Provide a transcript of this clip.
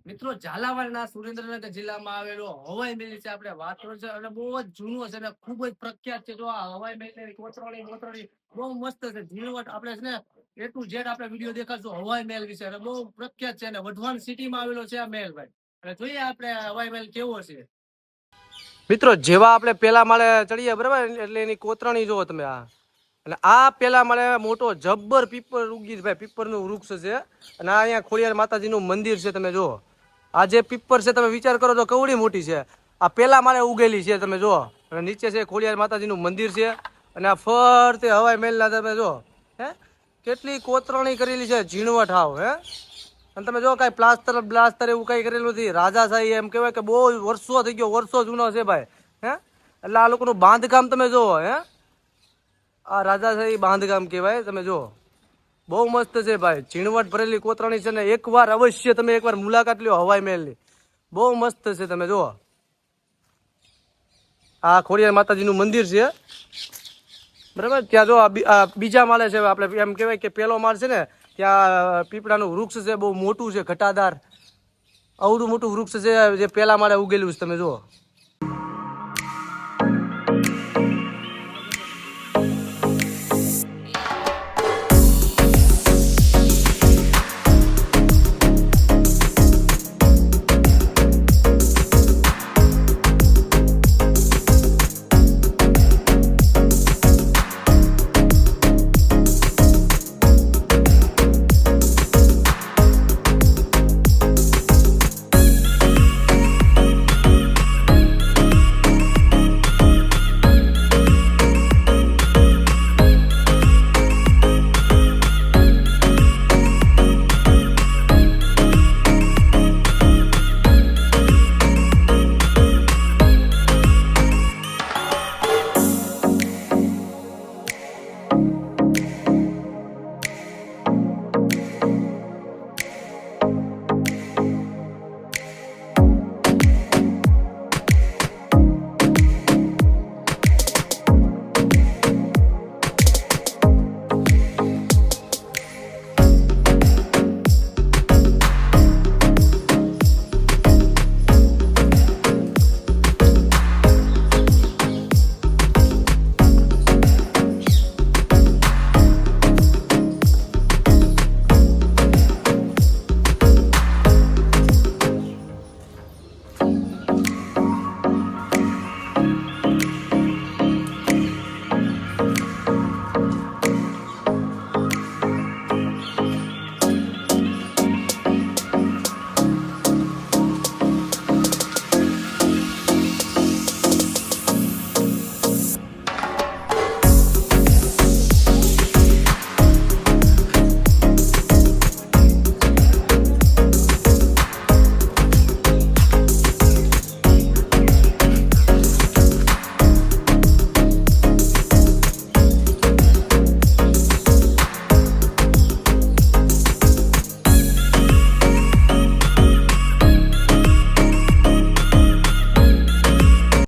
મિત્રો ઝાલાવાડના સુરેન્દ્રનગર જિલ્લામાં આવેલો હવાઈ મહેલ છે આપણે વાત કરો છે અને બહુ જ જૂનો છે અને ખૂબ જ પ્રખ્યાત છે. જો આ હવાઈ મહેલ કોતરણી બહુ મસ્ત છે. ઝીણવટ આપણે છે ને એ ટુ ઝેડ આપણે વિડીયો દેખાડશું હવાઈ મહેલ વિશે અને બહુ પ્રખ્યાત છે અને વઢવાણ સિટીમાં આવેલો છે આ મહેલ ભાઈ. અને જોઈએ આપણે હવાઈ મહેલ કેવો છે. મિત્રો જેવા આપણે પેલા માળે ચડીએ બરાબર એટલે એની કોતરણી જોવો તમે આ અને આ પેલા માળે મોટો જબ્બર પીપર ઉગી ભાઈ પીપરનું વૃક્ષ છે અને આ અહીંયા ખોડિયાર માતાજીનું મંદિર છે. તમે જુઓ આ જે પીપર છે તમે વિચાર કરો તો કવડી મોટી છે. આ પેલા માળે ઉગેલી છે તમે જુઓ અને નીચે છે ખોડિયાર માતાજીનું મંદિર છે અને આ ફરતે હવાઈ મહેલના તમે જુઓ હે કેટલી કોતરણી કરેલી છે ઝીણવટ હાવ હે. અને તમે જો કાંઈ પ્લાસ્ટર એવું કાંઈ કરેલું નથી. રાજાશાહી એમ કહેવાય કે બહુ વર્ષો થઈ ગયો વર્ષો જૂનો છે ભાઈ હે. એટલે આ લોકોનું બાંધકામ તમે જુઓ હે આ રાજાશાહી બાંધકામ કહેવાય. તમે જુઓ બહુ મસ્ત છે ભાઈ ઝીણવટ ભરેલી કોતરણી છે ને એકવાર અવશ્ય તમે એકવાર મુલાકાત લ્યો હવાઈ મહેલની બહુ મસ્ત છે. તમે જુઓ આ ખોડિયાર માતાજીનું મંદિર છે બરાબર. ત્યાં જો બીજા માળે છે આપણે એમ કહેવાય કે પેલો માળ છે ને ત્યાં પીપળાનું વૃક્ષ છે બહુ મોટું છે ઘટાદાર અવડું મોટું વૃક્ષ છે જે પેલા માળે ઉગેલું છે. તમે જુઓ